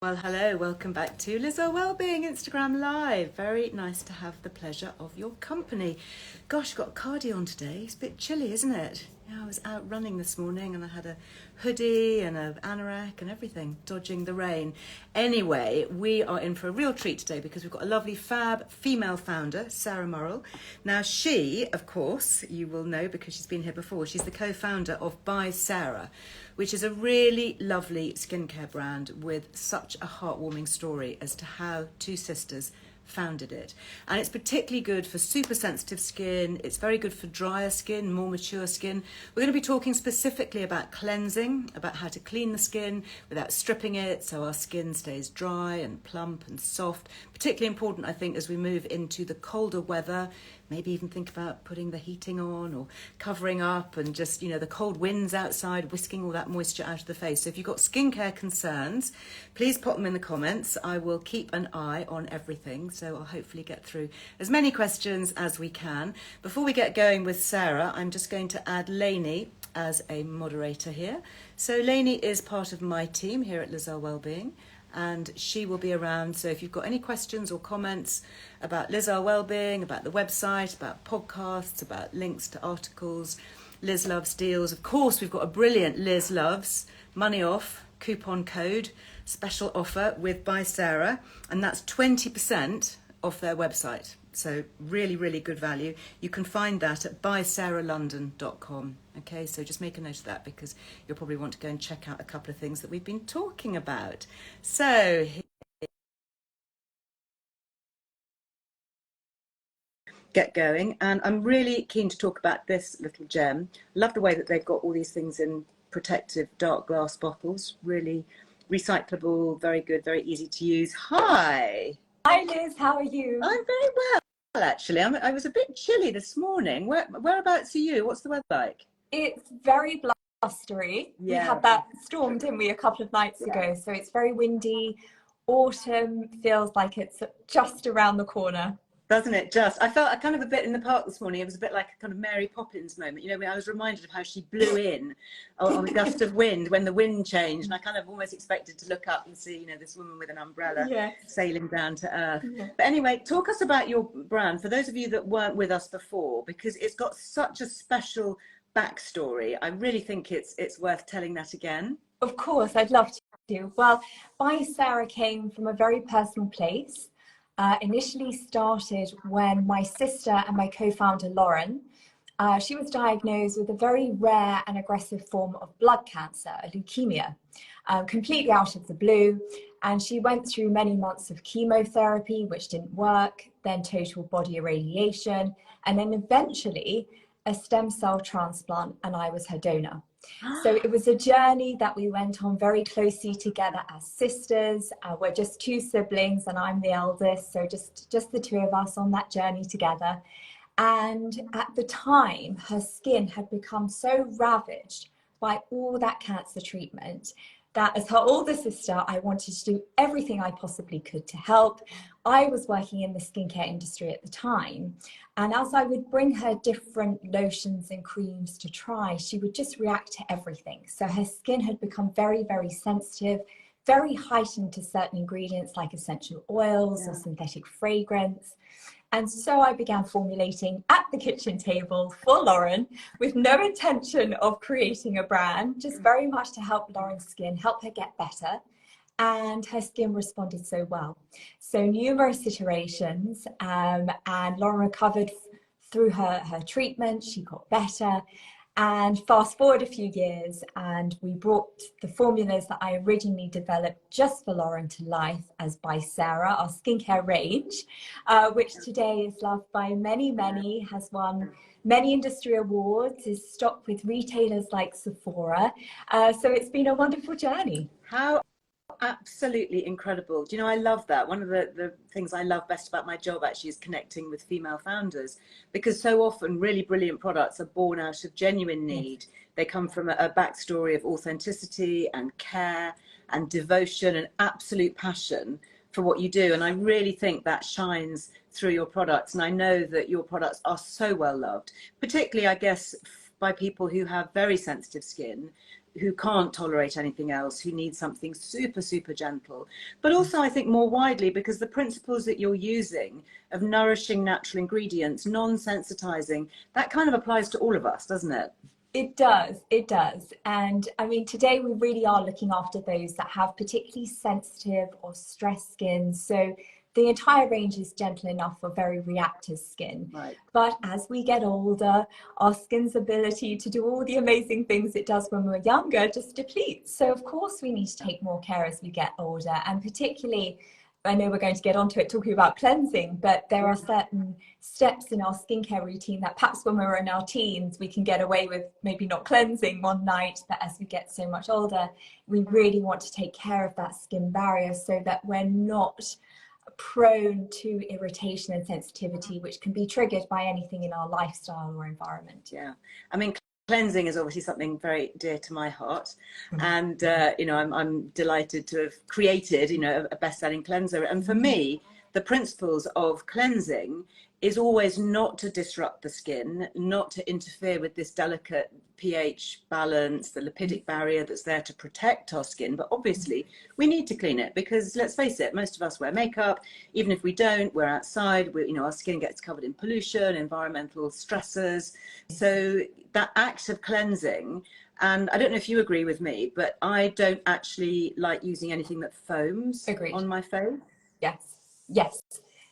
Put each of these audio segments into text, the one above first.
Well, hello, welcome back to Liz Earle Wellbeing Instagram Live. Very nice to have the pleasure of your company. Gosh, got a cardi on today. It's a bit chilly, isn't it? Yeah, I was out running this morning and I had a hoodie and an anorak and everything, dodging the rain. Anyway, we are in for a real treat today because we've got a lovely fab female founder, Sarah Morrill. Now she, of course, you will know because she's been here before, she's the co-founder of By Sarah, which is a really lovely skincare brand with such a heartwarming story as to how two sisters founded it. And it's particularly good for super sensitive skin. It's very good for drier skin, more mature skin. We're going to be talking specifically about cleansing, about how to clean the skin without stripping it so our skin stays dry and plump and soft. Particularly important, I think, as we move into the colder weather. Maybe even think about putting the heating on or covering up and just, the cold winds outside, whisking all that moisture out of the face. So if you've got skincare concerns, please pop them in the comments. I will keep an eye on everything. So I'll hopefully get through as many questions as we can. Before we get going with Sarah, I'm just going to add Lainey as a moderator here. So Lainey is part of my team here at Liz Earle Wellbeing, and she will be around. So if you've got any questions or comments about Liz Earle Wellbeing, about the website, about podcasts, about links to articles, Liz Loves deals. Of course, we've got a brilliant Liz Loves money off coupon code special offer with By Sarah, and that's 20% off their website. So really, really good value. You can find that at bysarahlondon.com. Okay, so just make a note of that because you'll probably want to go and check out a couple of things that we've been talking about. So get going, and I'm really keen to talk about this little gem. Love the way that they've got all these things in protective dark glass bottles. Really recyclable, very good, very easy to use. Hi. Hi Liz, how are you? I'm very well, actually. I was a bit chilly this morning. Whereabouts are you? What's the weather like? It's very blustery. Yeah. We had that storm, didn't we, a couple of nights ago? So it's very windy. Autumn feels like it's just around the corner. Doesn't it just? I felt kind of a bit in the park this morning. It was a bit like a kind of Mary Poppins moment. When I was reminded of how she blew in on a gust of wind when the wind changed. And I kind of almost expected to look up and see, this woman with an umbrella sailing down to earth. Yeah. But anyway, talk us about your brand for those of you that weren't with us before, because it's got such a special backstory. I really think it's worth telling that again. Of course, I'd love to. Well, By Sarah came from a very personal place. Initially started when my sister and my co-founder Lauren, she was diagnosed with a very rare and aggressive form of blood cancer, a leukemia, completely out of the blue. And she went through many months of chemotherapy, which didn't work, then total body irradiation, and then eventually a stem cell transplant, and I was her donor. So it was a journey that we went on very closely together as sisters. We're just two siblings and I'm the eldest, so just the two of us on that journey together. And at the time, her skin had become so ravaged by all that cancer treatment that as her older sister, I wanted to do everything I possibly could to help. I was working in the skincare industry at the time. And as I would bring her different lotions and creams to try, she would just react to everything. So her skin had become very, very sensitive, very heightened to certain ingredients like essential oils or synthetic fragrance. And so I began formulating at the kitchen table for Lauren with no intention of creating a brand, just very much to help Lauren's skin, help her get better. And her skin responded so well. So numerous iterations, and Lauren recovered through her treatment. She got better. And fast forward a few years, and we brought the formulas that I originally developed just for Lauren to life as By Sarah, our skincare range, which today is loved by many, has won many industry awards, is stocked with retailers like Sephora. So it's been a wonderful journey. How absolutely incredible. Do you know, I love that. One of the things I love best about my job actually is connecting with female founders, because so often really brilliant products are born out of genuine need. They come from a backstory of authenticity and care and devotion and absolute passion for what you do. And I really think that shines through your products. And I know that your products are so well loved, particularly, I guess, by people who have very sensitive skin. who can't tolerate anything else, who need something super, super gentle. But also, I think more widely, because the principles that you're using of nourishing natural ingredients, non-sensitizing, that kind of applies to all of us, doesn't it? It does, it does. And I mean, today we really are looking after those that have particularly sensitive or stressed skin. So the entire range is gentle enough for very reactive skin. Right. But as we get older, our skin's ability to do all the amazing things it does when we're younger just depletes. So of course we need to take more care as we get older, and particularly, I know we're going to get onto it talking about cleansing, but there are certain steps in our skincare routine that perhaps when we're in our teens, we can get away with maybe not cleansing one night, but as we get so much older, we really want to take care of that skin barrier so that we're not prone to irritation and sensitivity, which can be triggered by anything in our lifestyle or environment. Yeah. I mean, cleansing is obviously something very dear to my heart, and you know, I'm delighted to have created, you know, a best-selling cleanser. And for me, the principles of cleansing is always not to disrupt the skin, not to interfere with this delicate pH balance, the lipidic barrier that's there to protect our skin. But obviously we need to clean it, because let's face it, most of us wear makeup. Even if we don't, we're outside, you know, our skin gets covered in pollution, environmental stressors. So that act of cleansing, and I don't know if you agree with me, but I don't actually like using anything that foams on my face. Yes, yes.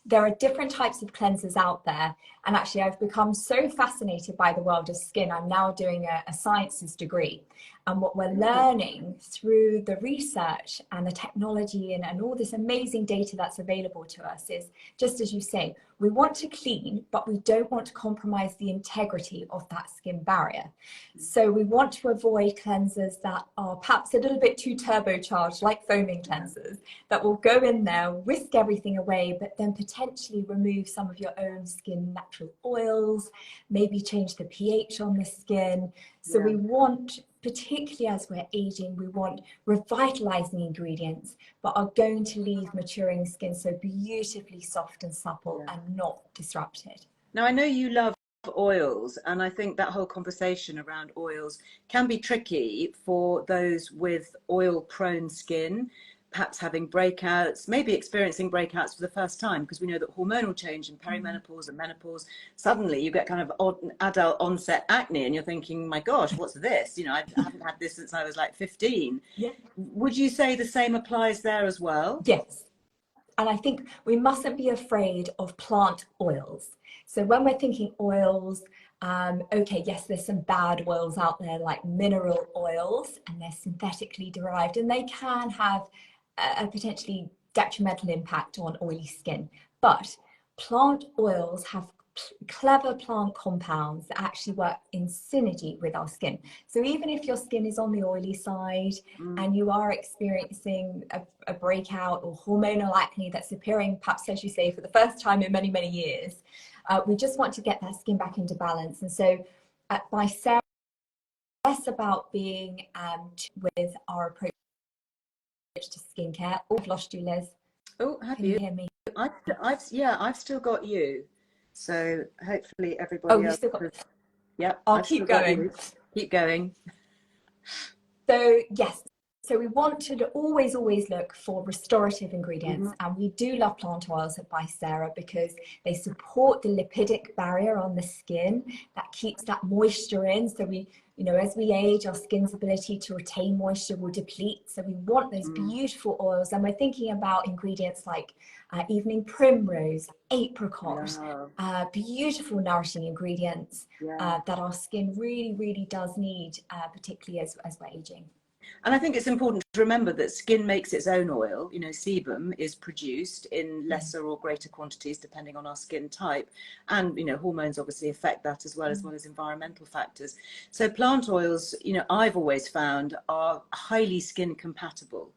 There are different types of cleansers out there. And actually, I've become so fascinated by the world of skin. I'm now doing a sciences degree. And what we're learning through the research and the technology and all this amazing data that's available to us is, just as you say, we want to clean, but we don't want to compromise the integrity of that skin barrier. So we want to avoid cleansers that are perhaps a little bit too turbocharged, like foaming cleansers, that will go in there, whisk everything away, but then potentially remove some of your own skin natural oils, maybe change the pH on the skin. So we want, particularly as we're aging, we want revitalizing ingredients, but are going to leave maturing skin so beautifully soft and supple and not disrupted. Now, I know you love oils, and I think that whole conversation around oils can be tricky for those with oil prone skin, perhaps having breakouts, maybe experiencing breakouts for the first time, because we know that hormonal change in perimenopause and menopause, suddenly you get kind of adult onset acne, and you're thinking, my gosh, what's this? You know, I haven't had this since I was like 15. Yeah. Would you say the same applies there as well? Yes. And I think we mustn't be afraid of plant oils. So when we're thinking oils, okay, yes, there's some bad oils out there like mineral oils, and they're synthetically derived, and they can have a potentially detrimental impact on oily skin. But plant oils have clever plant compounds that actually work in synergy with our skin. So even if your skin is on the oily side and you are experiencing a breakout or hormonal acne that's appearing, perhaps as you say, for the first time in many, many years, we just want to get that skin back into balance. And so by Sarah, less about being with our approach to skincare. Oh, I've lost you, Liz. Oh, have Can you hear me? I've still got you. So hopefully everybody else. You still got. Yep. I'll keep going. Keep going. So yes. So we want to always look for restorative ingredients, and we do love plant oils by Sarah because they support the lipidic barrier on the skin that keeps that moisture in. So we, you know, as we age, our skin's ability to retain moisture will deplete. So we want those beautiful oils, and we're thinking about ingredients like evening primrose, apricot, beautiful nourishing ingredients that our skin really does need, particularly as we're aging. And I think it's important to remember that skin makes its own oil. You know, sebum is produced in lesser or greater quantities depending on our skin type. And, you know, hormones obviously affect that as well as environmental factors. So plant oils, you know, I've always found are highly skin compatible.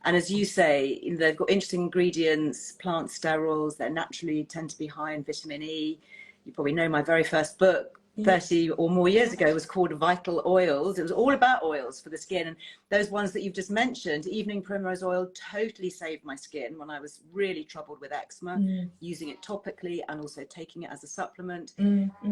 And as you say, they've got interesting ingredients, plant sterols, they naturally tend to be high in vitamin E. You probably know my very first book, 30 or more years ago, was called Vital Oils. It was all about oils for the skin, and those ones that you've just mentioned, evening primrose oil, totally saved my skin when I was really troubled with eczema, using it topically and also taking it as a supplement.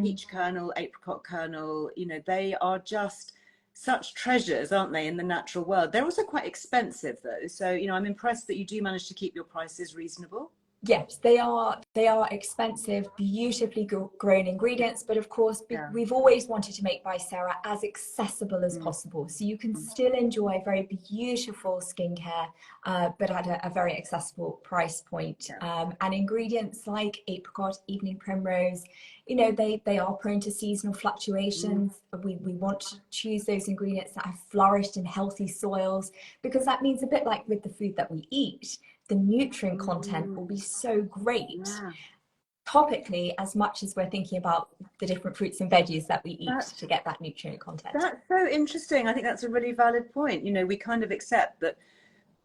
Peach kernel, apricot kernel, you know, they are just such treasures, aren't they, in the natural world? They're also quite expensive though. So, you know, I'm impressed that you do manage to keep your prices reasonable. Yes, they are. They are expensive, beautifully grown ingredients, but of course, Yeah. we've always wanted to make by Sarah as accessible as Mm. possible, so you can still enjoy very beautiful skincare, but at a very accessible price point. Yeah. And ingredients like apricot, evening primrose, you know, they are prone to seasonal fluctuations. We want to choose those ingredients that have flourished in healthy soils, because that means, a bit like with the food that we eat, the nutrient content will be so great. Yeah. Topically, as much as we're thinking about the different fruits and veggies that we eat to get that nutrient content. That's so interesting. I think that's a really valid point. You know, we kind of accept that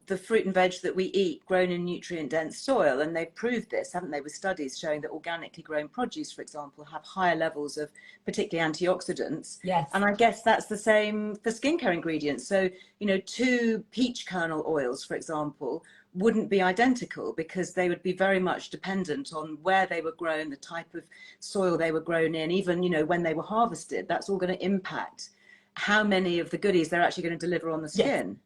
the fruit and veg that we eat grown in nutrient dense soil, and they've proved this, haven't they, with studies showing that organically grown produce, for example, have higher levels of particularly antioxidants. Yes. And I guess that's the same for skincare ingredients. So, you know, two peach kernel oils, for example, wouldn't be identical because they would be very much dependent on where they were grown, the type of soil they were grown in, even, you know, when they were harvested. That's all going to impact how many of the goodies they're actually going to deliver on the skin. Yes.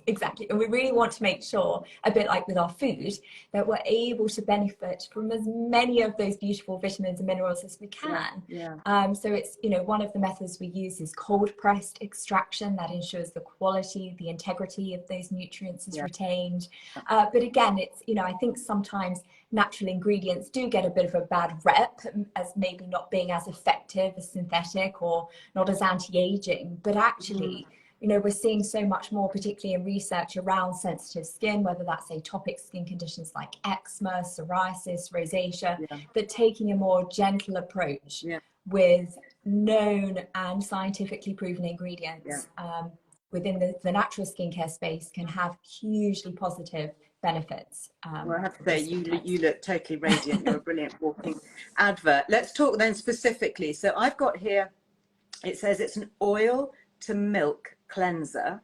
Exactly. And we really want to make sure, a bit like with our food, that we're able to benefit from as many of those beautiful vitamins and minerals as we can. Yeah. So it's, you know, one of the methods we use is cold pressed extraction. That ensures the quality, the integrity of those nutrients is retained. But again, it's, you know, I think sometimes natural ingredients do get a bit of a bad rep as maybe not being as effective as synthetic, or not as anti-aging, but actually, you know, we're seeing so much more, particularly in research around sensitive skin, whether that's atopic skin conditions like eczema, psoriasis, rosacea, that taking a more gentle approach with known and scientifically proven ingredients within the natural skincare space can have hugely positive benefits. Well, I have to say, you look totally radiant. You're a brilliant walking advert. Let's talk then specifically. So I've got here, it says it's an oil to milk cleanser.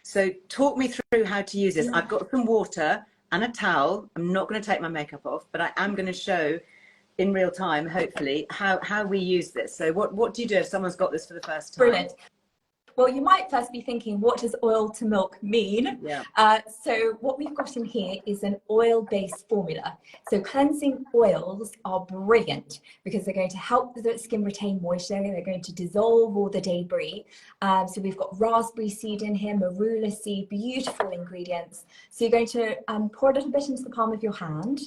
So talk me through how to use this. I've got some water and a towel. I'm not going to take my makeup off, but I am going to show in real time, hopefully, how we use this. So what do you do if someone's got this for the first time? Brilliant. Well, you might first be thinking, what does oil to milk mean? So what we've got in here is an oil-based formula. So cleansing oils are brilliant because they're going to help the skin retain moisture. They're going to dissolve all the debris. So we've got raspberry seed in here, marula seed, beautiful ingredients. So you're going to pour a little bit into the palm of your hand,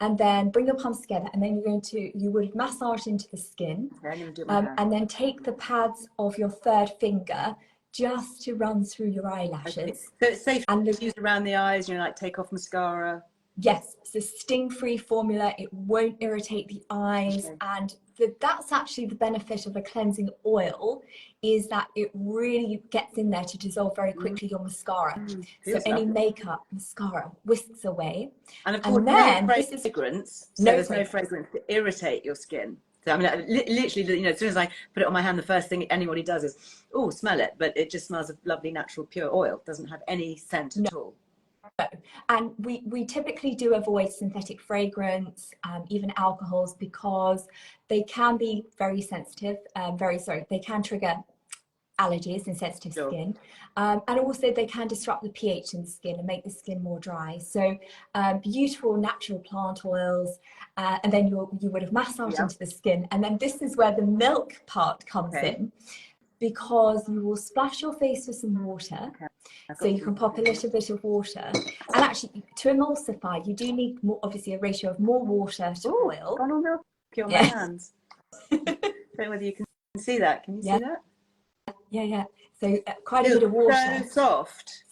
and then bring your palms together, and then you would massage into the skin, and then take the pads of your third finger just to run through your eyelashes. So it's safe to use around the eyes, you know, like take off mascara. Yes, it's a sting-free formula. It won't irritate the eyes, and that's actually the benefit of a cleansing oil, is that it really gets in there to dissolve very quickly your mascara. So any makeup, mascara whisks away. And of course, then no fragrance. So there's no fragrance to irritate your skin. So, I mean, literally, you know, as soon as I put it on my hand, the first thing anybody does is, oh, smell it. But it just smells of lovely, natural, pure oil. It doesn't have any scent at all. And we typically do avoid synthetic fragrance, even alcohols, because they can be very sensitive. They can trigger allergies in sensitive skin, and also they can disrupt the pH in the skin and make the skin more dry. So beautiful natural plant oils, and then you would have massaged into the skin, and then this is where the milk part comes in, because you will splash your face with some water. So you can pop a little bit of water, and actually to emulsify you do need obviously a ratio of more water to oil. Gone all milky on my hands. I don't know whether you can see that. Can you see that? Yeah. So quite a bit of water. So soft.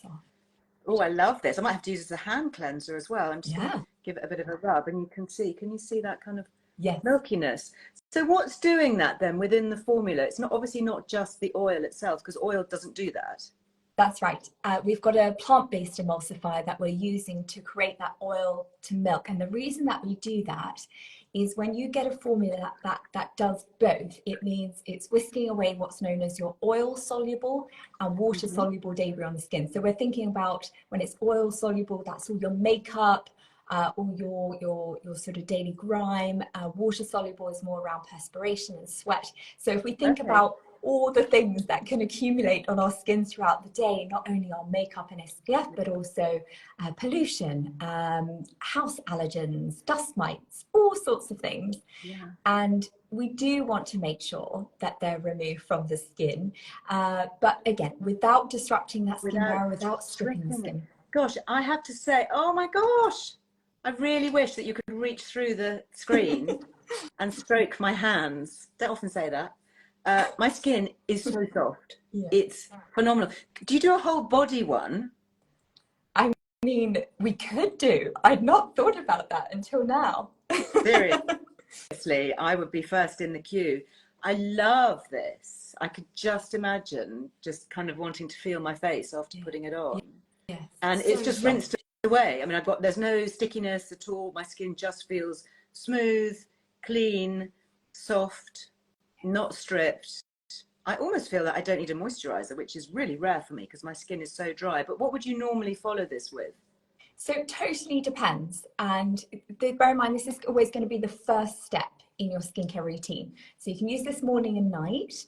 Oh, I love this. I might have to use it as a hand cleanser as well. I'm just going to give it a bit of a rub, and can you see that kind of milkiness? So what's doing that then within the formula? It's obviously not just the oil itself, because oil doesn't do that. That's right. We've got a plant-based emulsifier that we're using to create that oil to milk. And the reason that we do that is when you get a formula that does both, it means it's whisking away what's known as your oil soluble and water soluble debris on the skin. So we're thinking about when it's oil soluble, that's all your makeup, all your sort of daily grime. Water soluble is more around perspiration and sweat. So if we think about all the things that can accumulate on our skin throughout the day, not only our makeup and SPF, but also pollution, house allergens, dust mites, all sorts of things. Yeah. And we do want to make sure that they're removed from the skin, but again, without disrupting that skin barrier, without stripping the skin. Gosh, I have to say, oh my gosh, I really wish that you could reach through the screen and stroke my hands. Don't often say that. My skin is so soft. Yeah. It's phenomenal. Do you do a whole body one? I mean, we could do. I'd not thought about that until now. Seriously, I would be first in the queue. I love this. I could just imagine just kind of wanting to feel my face after putting it on. Yes. And so it's just soft. Rinsed away. I mean, there's no stickiness at all. My skin just feels smooth, clean, soft, not stripped. I almost feel that I don't need a moisturizer, which is really rare for me because my skin is so dry. But what would you normally follow this with? So it totally depends. And bear in mind, this is always going to be the first step in your skincare routine. So you can use this morning and night.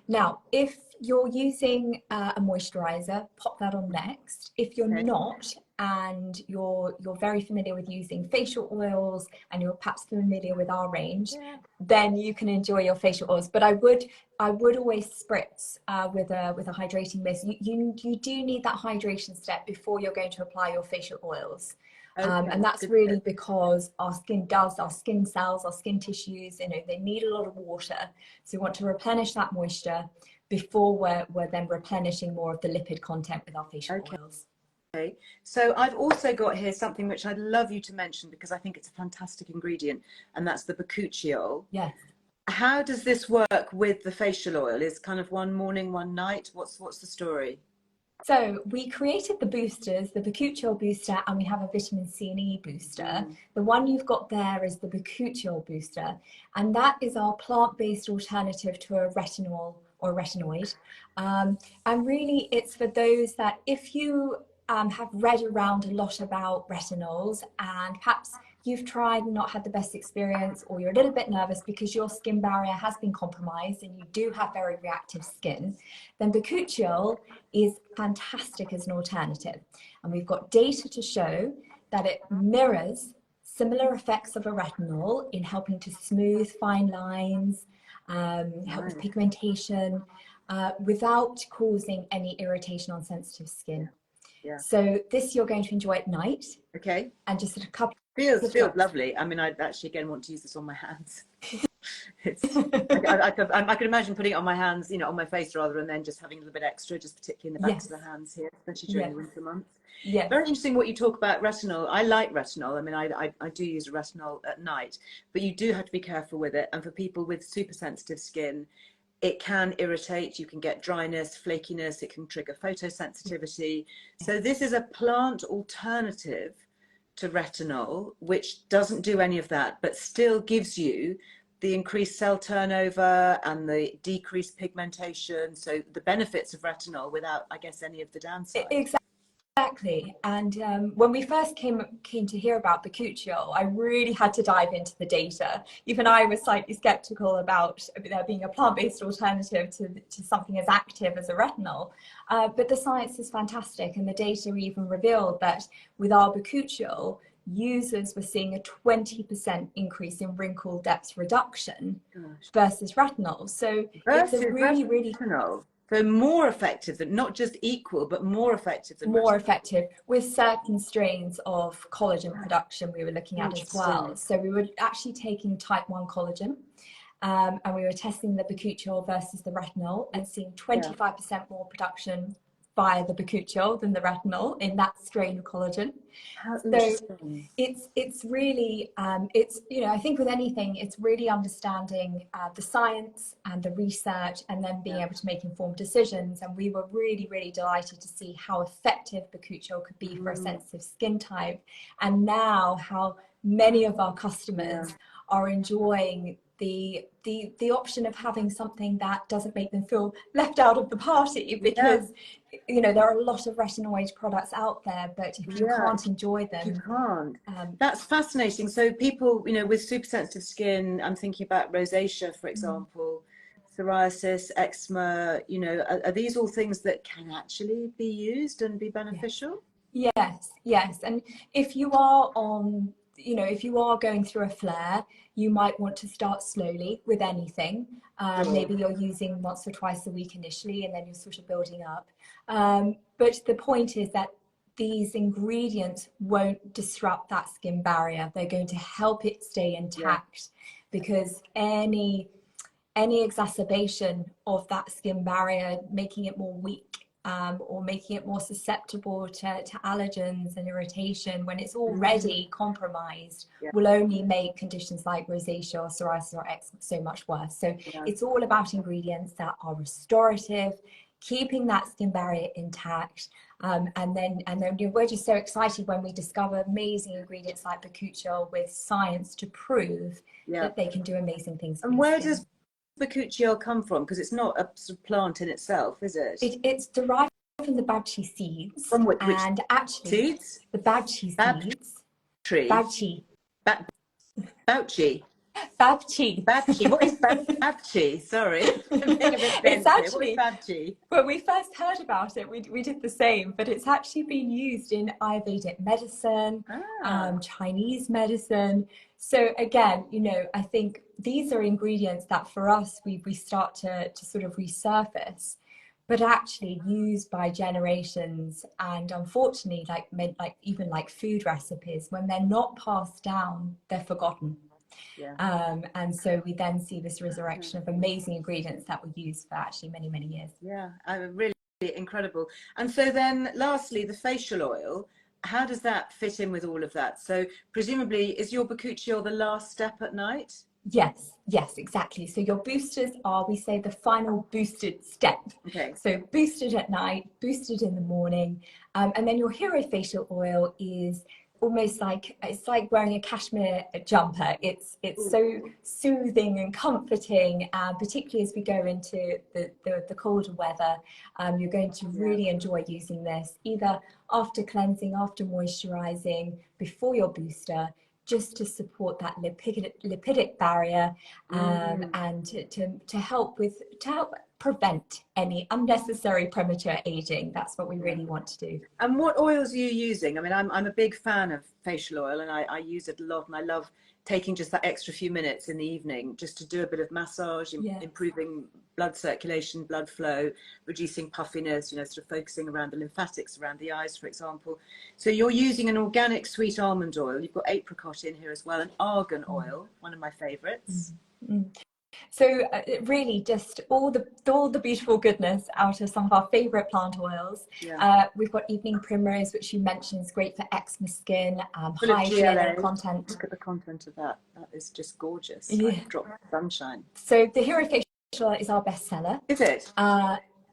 Now, if you're using a moisturizer, pop that on next. If you're not, and you're very familiar with using facial oils and you're perhaps familiar with our range, then you can enjoy your facial oils. But I would always spritz with a hydrating mist. You do need that hydration step before you're going to apply your facial oils. And that's really because our skin cells, our skin tissues, they need a lot of water. So we want to replenish that moisture before we're then replenishing more of the lipid content with our facial oils. Okay, so I've also got here something which I'd love you to mention because I think it's a fantastic ingredient, and that's the bakuchiol. Yes. How does this work with the facial oil? Is kind of one morning, one night? What's the story? So we created the boosters, the bakuchiol booster, and we have a vitamin C and E booster. The one you've got there is the bakuchiol booster, and that is our plant-based alternative to a retinol or retinoid. And really it's for those that if you have read around a lot about retinols and perhaps you've tried and not had the best experience, or you're a little bit nervous because your skin barrier has been compromised and you do have very reactive skin, then bakuchiol is fantastic as an alternative. And we've got data to show that it mirrors similar effects of a retinol in helping to smooth fine lines, help with pigmentation, without causing any irritation on sensitive skin. Yeah. So this you're going to enjoy at night. Okay. And just a couple. Feels lovely. I mean, I actually again want to use this on my hands. I could imagine putting it on my hands, on my face rather, and then just having a little bit extra, just particularly in the backs of the hands here, especially during the winter months. Yeah. Very interesting what you talk about retinol. I like retinol. I mean, I do use a retinol at night, but you do have to be careful with it. And for people with super sensitive skin, it can irritate. You can get dryness, flakiness. It can trigger photosensitivity. So this is a plant alternative to retinol, which doesn't do any of that, but still gives you the increased cell turnover and the decreased pigmentation. So the benefits of retinol without, I guess, any of the downside. Exactly. And when we first came to hear about bakuchiol, I really had to dive into the data. Even I was slightly skeptical about there being a plant-based alternative to something as active as a retinol. But the science is fantastic, and the data even revealed that with our bakuchiol, users were seeing a 20% increase in wrinkle depth reduction versus retinol. So it's a really retinol. So more effective than, not just equal, but more effective than more effective with certain strains of collagen production we were looking at as well. So we were actually taking type 1 collagen, and we were testing the bakuchiol versus the retinol and seeing 25% more production via the bakuchiol than the retinol in that strain of collagen. So it's really I think with anything, it's really understanding the science and the research, and then being able to make informed decisions. And we were really delighted to see how effective bakuchiol could be for a sensitive skin type, and now how many of our customers are enjoying the option of having something that doesn't make them feel left out of the party, because there are a lot of retinoid products out there, but if you can't enjoy them, you can't. That's fascinating. So people with super sensitive skin, I'm thinking about rosacea, for example, psoriasis, eczema, you know, are these all things that can actually be used and be beneficial? Yes, yes. And if you are on, you know, if you are going through a flare, you might want to start slowly with anything. Maybe you're using once or twice a week initially, and then you're sort of building up. But the point is that these ingredients won't disrupt that skin barrier. They're going to help it stay intact, because any exacerbation of that skin barrier, making it more weak, or making it more susceptible to allergens and irritation when it's already compromised, will only make conditions like rosacea or psoriasis or eczema so much worse. So it's all about ingredients that are restorative, keeping that skin barrier intact. And then we're just so excited when we discover amazing ingredients like bakuchiol with science to prove that they can do amazing things. And where does bakuchiol come from? Because it's not a sort of plant in itself, is it? It's derived from the bagchi seeds. From which and actually seeds? The bagchi seeds. Tree. Bagchi. Bagchi. Bagchi. Bagchi. What is bagchi? Sorry. It's actually, what is bagchi? when we first heard about it, we did the same, but it's actually been used in Ayurvedic medicine, Chinese medicine. So again, you know, I think these are ingredients that for us, we start to sort of resurface, but actually used by generations. And unfortunately, like even like food recipes, when they're not passed down, they're forgotten. And so we then see this resurrection of amazing ingredients that were used for actually many, many years. Really incredible. And so then lastly, the facial oil, how does that fit in with all of that? So presumably, is your bakuchiol the last step at night? Yes, exactly. So your boosters are, we say, the final boosted step. Okay. So boosted at night, boosted in the morning. And then your hero facial oil is almost like, it's like wearing a cashmere jumper. It's so soothing and comforting, particularly as we go into the colder weather. You're going to really enjoy using this either after cleansing, after moisturizing, before your booster, just to support that lipidic barrier, and to help prevent any unnecessary premature aging. That's what we really want to do. And what oils are you using? I mean, I'm a big fan of facial oil, and I use it a lot, and I love taking just that extra few minutes in the evening just to do a bit of massage, improving blood circulation, blood flow, reducing puffiness, you know, sort of focusing around the lymphatics around the eyes, for example. So you're using an organic sweet almond oil. You've got apricot in here as well, and argan oil, one of my favorites. So really just all the beautiful goodness out of some of our favorite plant oils. We've got evening primrose, which you mentioned is great for eczema skin, high GLA content. Look at the content of that. That is just gorgeous. Like a drop of sunshine. So the hero facial oil is our bestseller. Is it?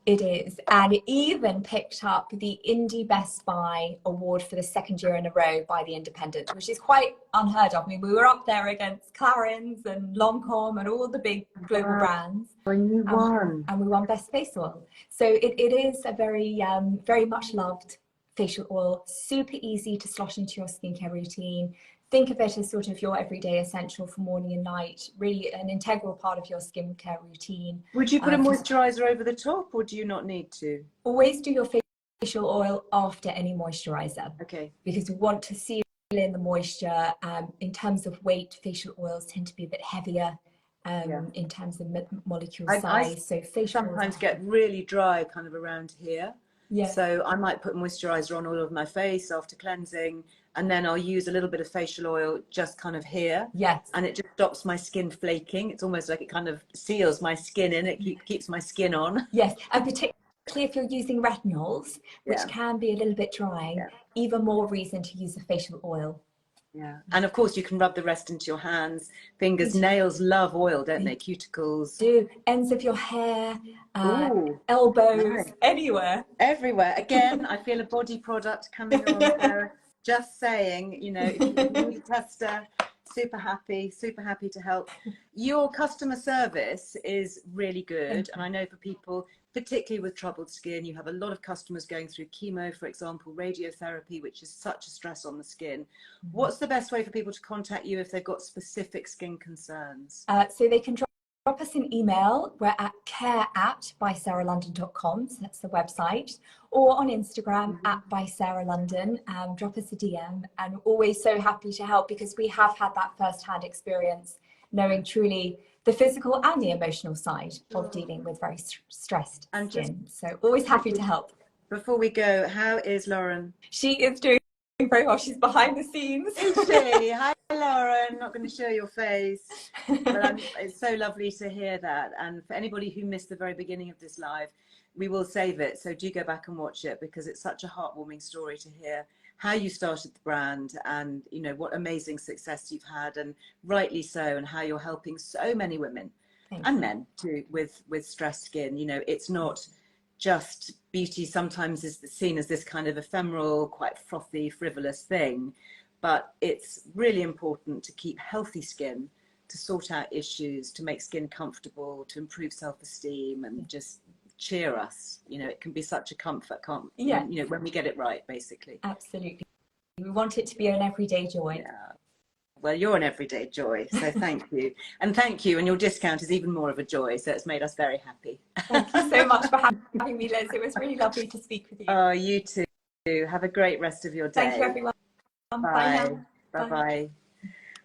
It is, and it even picked up the Indie Best Buy award for the second year in a row by The Independent, which is quite unheard of. I mean, we were up there against Clarins and Lancome and all the big global brands. And you won. And we won Best Face Oil. So it is a very much loved facial oil, super easy to slosh into your skincare routine. Think of it as sort of your everyday essential for morning and night, really an integral part of your skincare routine. Would you put a moisturizer over the top, or do you not need to? Always do your facial oil after any moisturizer. Okay. Because we want to seal in the moisture. In terms of weight, facial oils tend to be a bit heavier in terms of molecule size. So facial sometimes get really dry kind of around here. So I might put moisturizer on all over my face after cleansing, and then I'll use a little bit of facial oil just kind of here. And it just stops my skin flaking. It's almost like it kind of seals my skin in. It keeps my skin on. And particularly if you're using retinols, which can be a little bit drying, even more reason to use a facial oil. And of course you can rub the rest into your hands, fingers, nails love oil, don't they? Cuticles. Do. Ends of your hair, elbows, anywhere. Everywhere. Again, I feel a body product coming on there. Just saying, you know, if you need a tester, super happy to help. Your customer service is really good. And I know for people, particularly with troubled skin, you have a lot of customers going through chemo, for example, radiotherapy, which is such a stress on the skin. What's the best way for people to contact you if they've got specific skin concerns? So they can drop drop us an email. We're at care@bysaralondon.com, so that's the website, or on Instagram @bysaralondon. Drop us a DM, and we're always so happy to help, because we have had that first-hand experience, knowing truly the physical and the emotional side of dealing with very stressed skin. So always happy to help. Before we go, how is Lauren? She is doing very well. She's behind the scenes. Is she? Hi, Lauren. Not going to show your face, but it's so lovely to hear that. And for anybody who missed the very beginning of this live, we will save it. So do go back and watch it, because it's such a heartwarming story to hear how you started the brand, and you know what amazing success you've had, and rightly so, and how you're helping so many women and men too with stressed skin. You know, it's not just beauty sometimes is seen as this kind of ephemeral, quite frothy, frivolous thing, but it's really important to keep healthy skin, to sort out issues, to make skin comfortable, to improve self-esteem, and just cheer us. You know, it can be such a comfort, you know, when we get it right, basically. Absolutely. We want it to be an everyday joy. Yeah. Well, you're an everyday joy, so thank you. And thank you, and your discount is even more of a joy, so it's made us very happy. Thank you so much for having me, Liz. It was really lovely to speak with you. Oh, you too. Have a great rest of your day. Thank you, everyone. Bye. Bye-bye.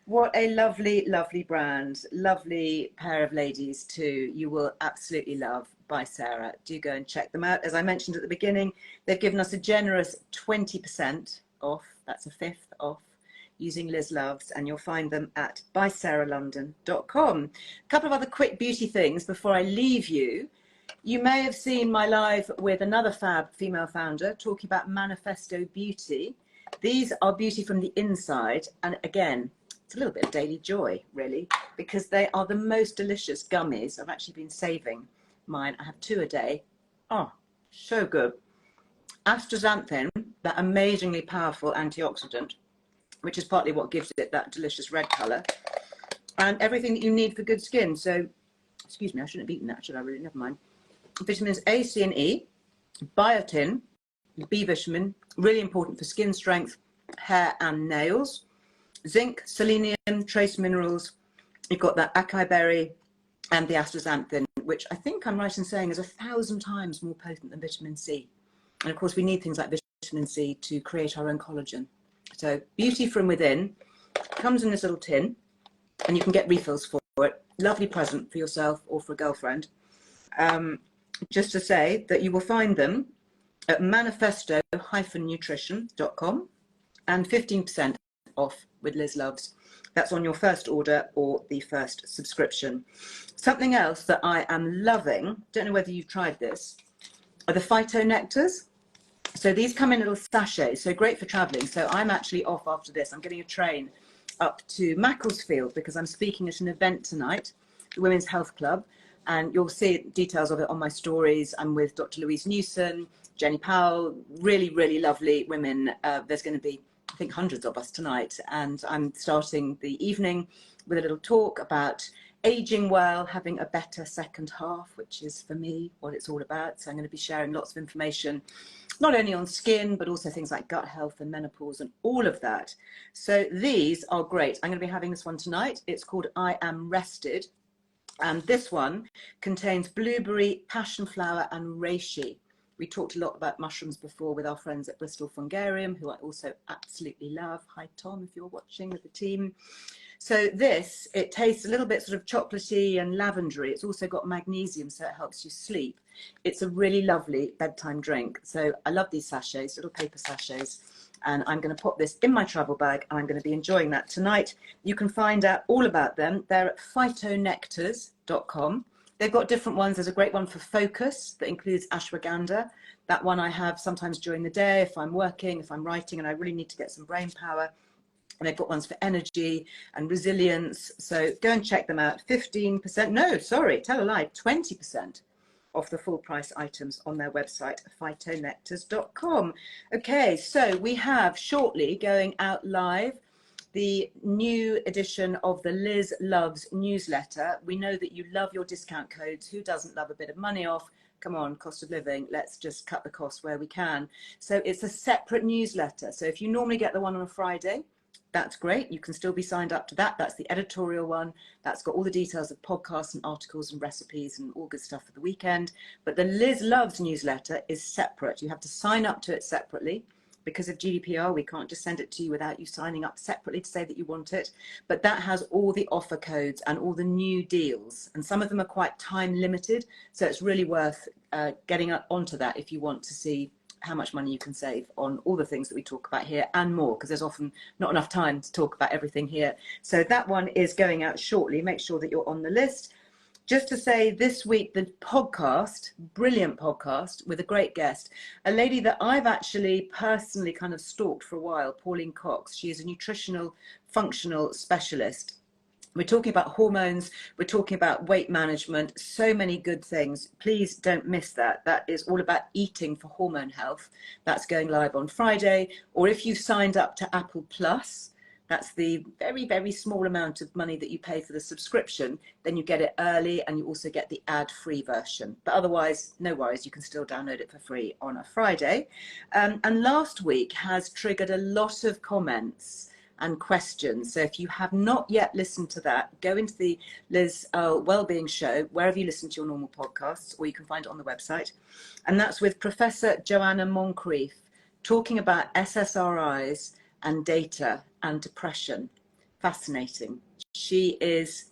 What a lovely, lovely brand. Lovely pair of ladies too. You will absolutely love by Sarah. Do go and check them out. As I mentioned at the beginning, they've given us a generous 20% off. That's a fifth off, using Liz Loves, and you'll find them at bysaralondon.com. A couple of other quick beauty things before I leave you. You may have seen my live with another fab female founder talking about Manifesto Beauty. These are beauty from the inside, and again, it's a little bit of daily joy, really, because they are the most delicious gummies. I've actually been saving mine. I have 2 a day. Oh, so good. Astaxanthin, that amazingly powerful antioxidant, which is partly what gives it that delicious red colour, and everything that you need for good skin. So, excuse me, I shouldn't have eaten that, should I really? Never mind. Vitamins A, C and E, biotin, B vitamin, really important for skin strength, hair and nails, zinc, selenium, trace minerals. You've got that acai berry and the astaxanthin, which I think I'm right in saying is 1,000 times more potent than vitamin C. And of course, we need things like vitamin C to create our own collagen. So beauty from within comes in this little tin, and you can get refills for it. Lovely present for yourself or for a girlfriend. Just to say that you will find them at manifesto-nutrition.com, and 15% off with Liz Loves. That's on your first order or the first subscription. Something else that I am loving, don't know whether you've tried this, are the Phytonectors. So these come in little sachets, so great for traveling. So I'm actually off after this. I'm getting a train up to Macclesfield because I'm speaking at an event tonight, the Women's Health Club, and you'll see details of it on my stories. I'm with Dr. Louise Newson, Jenny Powell, really, really lovely women. There's going to be, I think, hundreds of us tonight, and I'm starting the evening with a little talk about aging well, having a better second half, which is for me what it's all about. So I'm going to be sharing lots of information, not only on skin, but also things like gut health and menopause and all of that. So these are great. I'm going to be having this one tonight. It's called I Am Rested. And this one contains blueberry, passion flower and reishi. We talked a lot about mushrooms before with our friends at Bristol Fungarium, who I also absolutely love. Hi, Tom, if you're watching with the team. So this, it tastes a little bit sort of chocolatey and lavendery. It's also got magnesium, so it helps you sleep. It's a really lovely bedtime drink. So I love these sachets, little paper sachets. And I'm going to pop this in my travel bag, and I'm going to be enjoying that tonight. You can find out all about them. They're at phytonectors.com. They've got different ones. There's a great one for focus that includes ashwagandha. That one I have sometimes during the day if I'm working, if I'm writing, and I really need to get some brain power. And they've got ones for energy and resilience. So go and check them out. 15%, no, sorry, tell a lie, 20% off the full price items on their website, phytonectors.com. Okay, so we have shortly going out live the new edition of the Liz Loves newsletter. We know that you love your discount codes. Who doesn't love a bit of money off? Come on, cost of living, let's just cut the cost where we can. So it's a separate newsletter. So if you normally get the one on a Friday, that's great. You can still be signed up to that. That's the editorial one. That's got all the details of podcasts and articles and recipes and all good stuff for the weekend. But the Liz Loves newsletter is separate. You have to sign up to it separately. Because of GDPR, we can't just send it to you without you signing up separately to say that you want it. But that has all the offer codes and all the new deals. And some of them are quite time limited. So it's really worth getting onto that if you want to see how much money you can save on all the things that we talk about here and more, because there's often not enough time to talk about everything here. So that one is going out shortly. Make sure that you're on the list. Just to say, this week, the podcast, brilliant podcast with a great guest, a lady that I've actually personally kind of stalked for a while, Pauline Cox. She is a nutritional functional specialist. We're talking about hormones, we're talking about weight management, so many good things. Please don't miss that. That is all about eating for hormone health. That's going live on Friday. Or if you've signed up to Apple Plus, that's the very, very small amount of money that you pay for the subscription. Then you get it early and you also get the ad-free version. But otherwise, no worries, you can still download it for free on a Friday. And last week has triggered a lot of comments and questions. So if you have not yet listened to that, go into the Liz Earle Wellbeing show, wherever you listen to your normal podcasts, or you can find it on the website. And that's with Professor Joanna Moncrief, talking about SSRIs and data and depression. Fascinating. She is,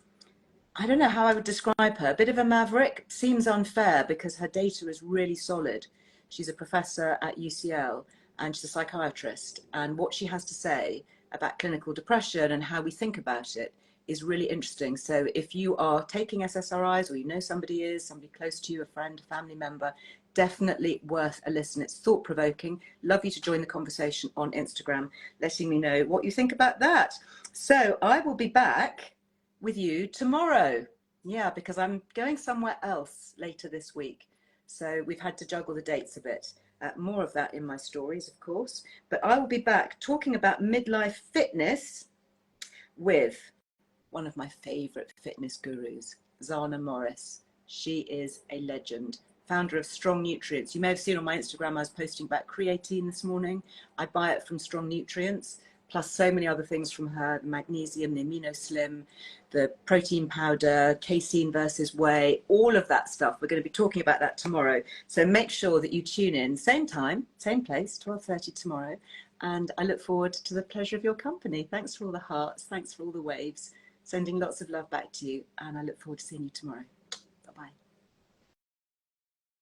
I don't know how I would describe her, a bit of a maverick. Seems unfair because her data is really solid. She's a professor at UCL and she's a psychiatrist. And what she has to say about clinical depression and how we think about it is really interesting. So if you are taking SSRIs or you know somebody is, somebody close to you, a friend, a family member, definitely worth a listen. It's thought-provoking. Love you to join the conversation on Instagram, letting me know what you think about that. So I will be back with you tomorrow. Yeah, because I'm going somewhere else later this week. So we've had to juggle the dates a bit. More of that in my stories, of course. But I will be back talking about midlife fitness with one of my favorite fitness gurus, Zana Morris. She is a legend. Founder of Strong Nutrients. You may have seen on my Instagram I was posting about creatine this morning. I buy it from Strong Nutrients, plus so many other things from her, the magnesium, the amino slim, the protein powder, casein versus whey, all of that stuff. We're going to be talking about that tomorrow. So make sure that you tune in, same time, same place, 12:30 tomorrow. And I look forward to the pleasure of your company. Thanks for all the hearts. Thanks for all the waves. Sending lots of love back to you. And I look forward to seeing you tomorrow.